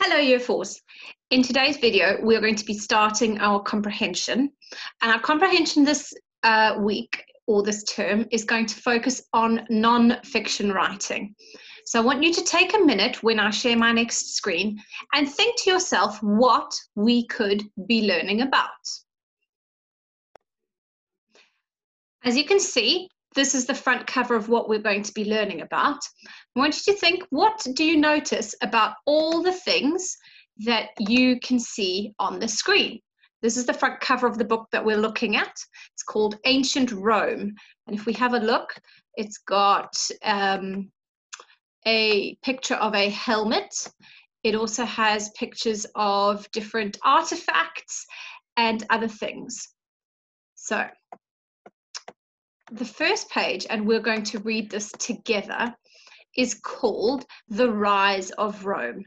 Hello Year 4s. In today's video, we're going to be starting our comprehension. And our comprehension this week or this term is going to focus on non-fiction writing. So I want you to take a minute when I share my next screen and think to yourself what we could be learning about. As you can see, this is the front cover of what we're going to be learning about. I want you to think, what do you notice about all the things that you can see on the screen? This is the front cover of the book that we're looking at. It's called Ancient Rome. And if we have a look, it's got a picture of a helmet. It also has pictures of different artifacts and other things. So the first page, and we're going to read this together, is called The Rise of Rome.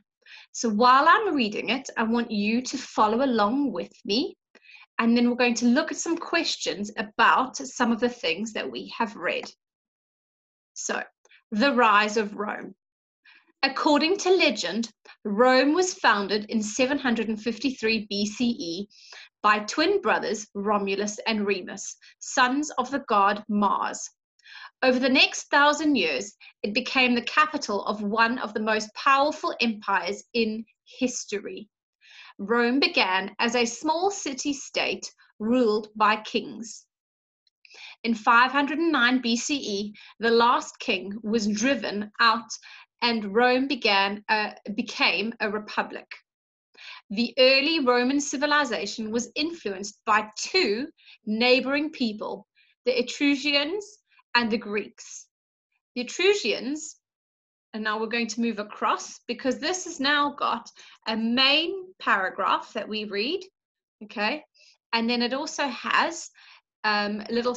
So while I'm reading it, I want you to follow along with me, and then we're going to look at some questions about some of the things that we have read. So, The Rise of Rome. According to legend, Rome was founded in 753 BCE by twin brothers Romulus and Remus, sons of the god Mars. Over the next 1,000 years, it became the capital of one of the most powerful empires in history. Rome began as a small city-state ruled by kings. In 509 BCE, the last king was driven out and Rome became a republic. The early Roman civilization was influenced by two neighboring people, the Etruscans and the Greeks. The Etruscans, and now we're going to move across because this has now got a main paragraph that we read, okay? And then it also has little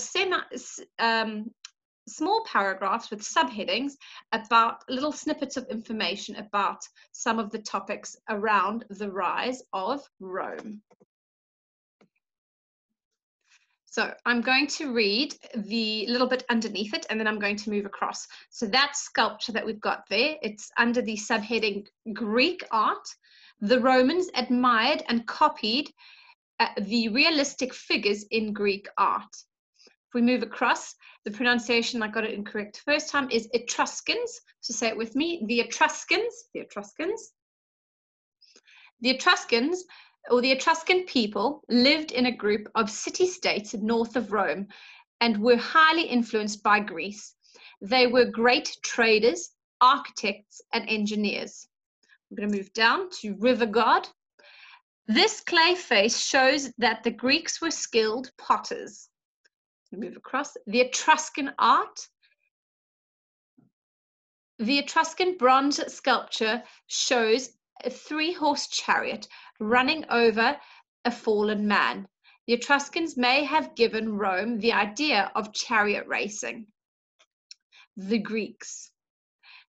small paragraphs with subheadings about little snippets of information about some of the topics around the rise of Rome. So I'm going to read the little bit underneath it, and then I'm going to move across. So that sculpture that we've got there, it's under the subheading Greek art. The Romans admired and copied the realistic figures in Greek art. If we move across, the pronunciation, I got it incorrect first time, is Etruscans. So say it with me, the Etruscans. The Etruscan people lived in a group of city-states north of Rome and were highly influenced by Greece. They were great traders, architects, and engineers. I'm going to move down to River God. This clay face shows that the Greeks were skilled potters. Move across. The Etruscan art. The Etruscan bronze sculpture shows a three-horse chariot running over a fallen man. The Etruscans may have given Rome the idea of chariot racing. The Greeks.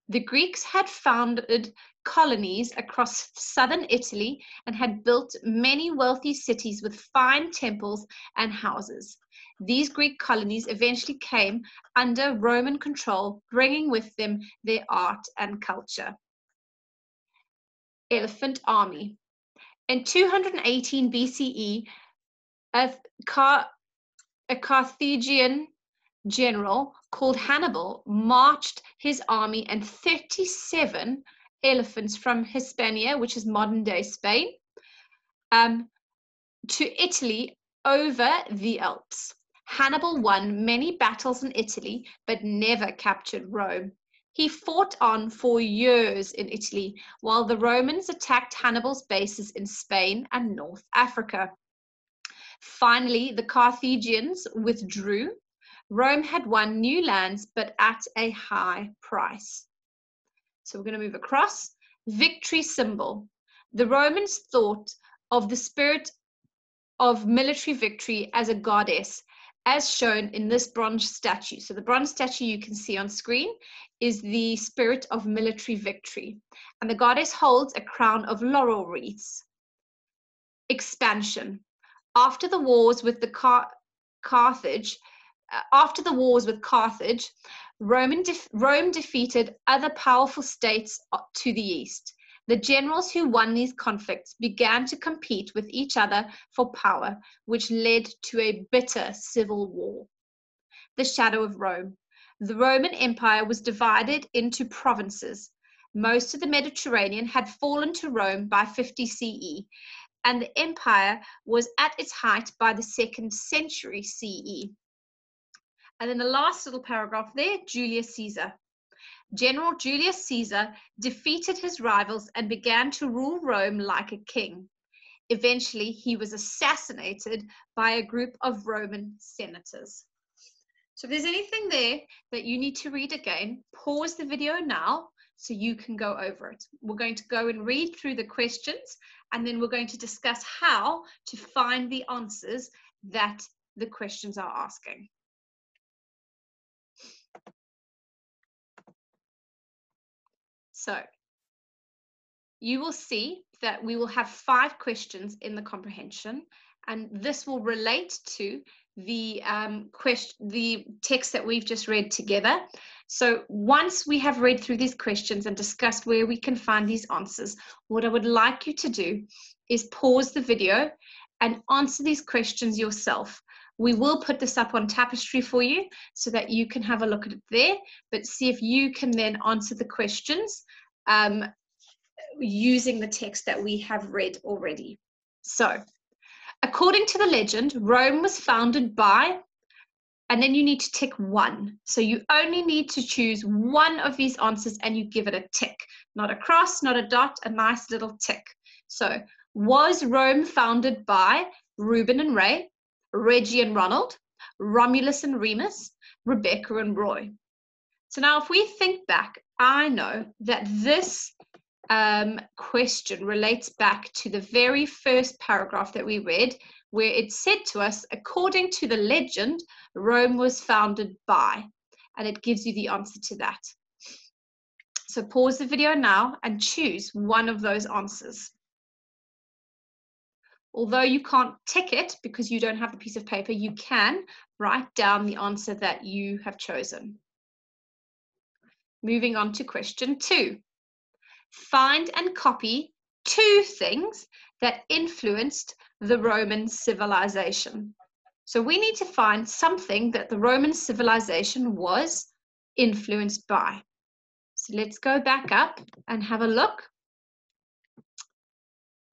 The Greeks had founded colonies across southern Italy and had built many wealthy cities with fine temples and houses. These Greek colonies eventually came under Roman control, bringing with them their art and culture. Elephant Army. In 218 BCE, a Carthaginian general called Hannibal marched his army and 37 elephants from Hispania, which is modern-day Spain, to Italy over the Alps. Hannibal won many battles in Italy, but never captured Rome. He fought on for years in Italy, while the Romans attacked Hannibal's bases in Spain and North Africa. Finally, the Carthaginians withdrew. Rome had won new lands, but at a high price. So we're going to move across. Victory symbol. The Romans thought of the spirit of military victory as a goddess, as shown in this bronze statue. So the bronze statue you can see on screen is the spirit of military victory. And the goddess holds a crown of laurel wreaths. Expansion. After the wars with Carthage, Rome defeated other powerful states to the east. The generals who won these conflicts began to compete with each other for power, which led to a bitter civil war. The shadow of Rome. The Roman Empire was divided into provinces. Most of the Mediterranean had fallen to Rome by 50 CE, and the empire was at its height by the 2nd century CE. And then the last little paragraph there, Julius Caesar. General Julius Caesar defeated his rivals and began to rule Rome like a king. Eventually, he was assassinated by a group of Roman senators. So if there's anything there that you need to read again, pause the video now so you can go over it. We're going to go and read through the questions, and then we're going to discuss how to find the answers that the questions are asking. So you will see that we will have 5 questions in the comprehension, and this will relate to the text that we've just read together. So once we have read through these questions and discussed where we can find these answers, what I would like you to do is pause the video and answer these questions yourself. We will put this up on Tapestry for you so that you can have a look at it there, but see if you can then answer the questions using the text that we have read already. So, according to the legend, Rome was founded by, and then you need to tick 1. So you only need to choose one of these answers and you give it a tick. Not a cross, not a dot, a nice little tick. So, was Rome founded by Reuben and Ray, Reggie and Ronald, Romulus and Remus, Rebecca and Roy? So now if we think back, I know that this question relates back to the very first paragraph that we read, where it said to us, according to the legend, Rome was founded by, and it gives you the answer to that. So pause the video now and choose one of those answers. Although you can't tick it because you don't have the piece of paper, you can write down the answer that you have chosen. Moving on to question 2. Find and copy 2 things that influenced the Roman civilization. So we need to find something that the Roman civilization was influenced by. So let's go back up and have a look.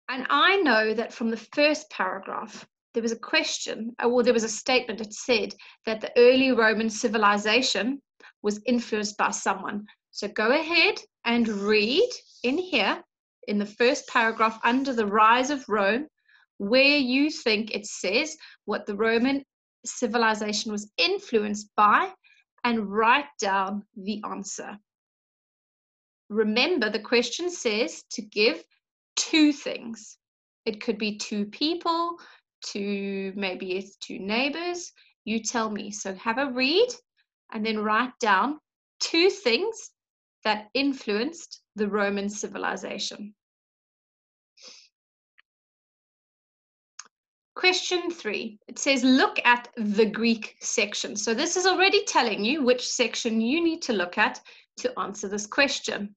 And I know that from the first paragraph, there was a question, or there was a statement that said that the early Roman civilization was influenced by someone. So go ahead and read in here, in the first paragraph under the rise of Rome, where you think it says what the Roman civilization was influenced by, and write down the answer. Remember, the question says to give 2 things. It could be 2 people, maybe it's 2 neighbors. You tell me. So have a read and then write down 2 things that influenced the Roman civilization. Question 3, it says, look at the Greek section. So this is already telling you which section you need to look at to answer this question.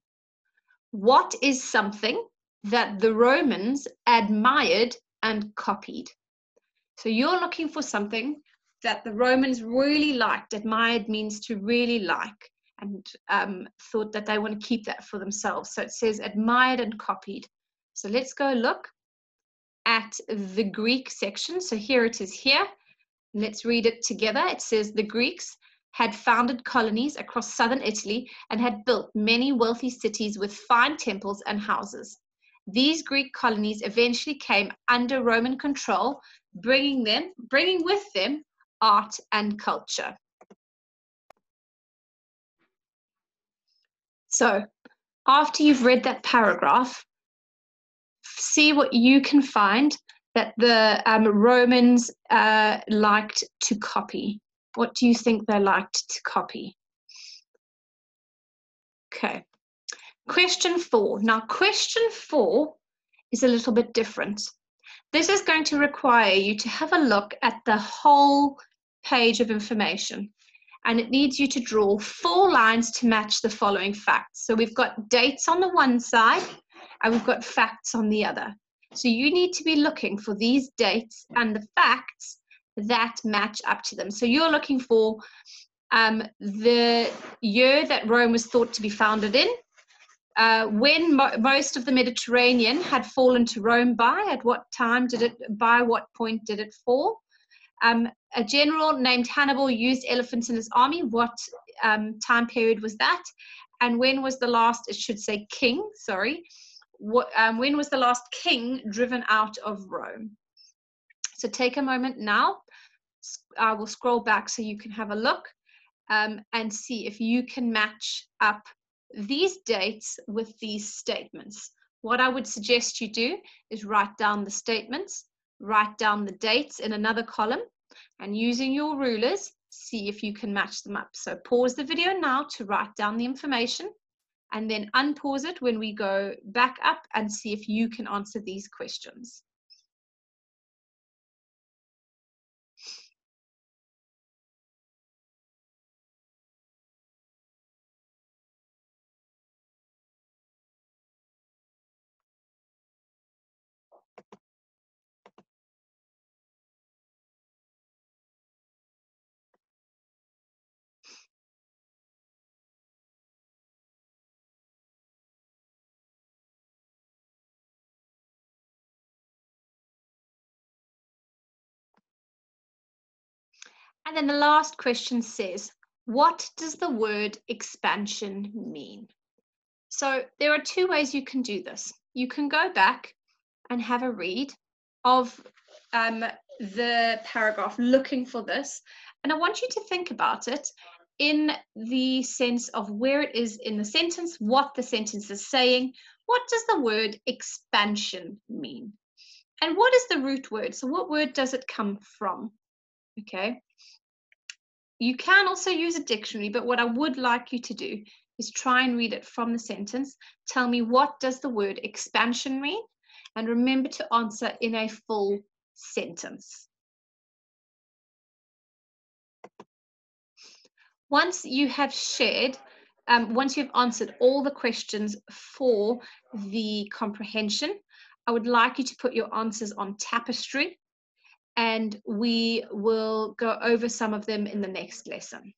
What is something that the Romans admired and copied? So you're looking for something that the Romans really liked. Admired means to really like, and thought that they want to keep that for themselves. So it says admired and copied. So let's go look at the Greek section. So here it is here. Let's read it together. It says the Greeks had founded colonies across southern Italy and had built many wealthy cities with fine temples and houses. These Greek colonies eventually came under Roman control, bringing with them art and culture. So after you've read that paragraph, see what you can find that the Romans liked to copy. What do you think they liked to copy? Okay. Question 4. Now, question 4 is a little bit different. This is going to require you to have a look at the whole page of information. And it needs you to draw 4 lines to match the following facts. So we've got dates on the one side, and we've got facts on the other. So you need to be looking for these dates and the facts that match up to them. So you're looking for the year that Rome was thought to be founded in, when most of the Mediterranean had fallen to Rome by, at what time did it, by what point did it fall? A general named Hannibal used elephants in his army. What time period was that? And when was the last, it should say king, sorry. When was the last king driven out of Rome? So take a moment now. I will scroll back so you can have a look and see if you can match up these dates with these statements. What I would suggest you do is write down the statements, write down the dates in another column, and using your rulers, see if you can match them up. So pause the video now to write down the information, and then unpause it when we go back up and see if you can answer these questions. And then the last question says, what does the word expansion mean? So there are two ways you can do this. You can go back and have a read of the paragraph looking for this. And I want you to think about it in the sense of where it is in the sentence, what the sentence is saying. What does the word expansion mean? And what is the root word? So what word does it come from? Okay. You can also use a dictionary, but what I would like you to do is try and read it from the sentence. Tell me, what does the word expansion mean? And remember to answer in a full sentence. Once you have shared, once you've answered all the questions for the comprehension, I would like you to put your answers on Tapestry, and we will go over some of them in the next lesson.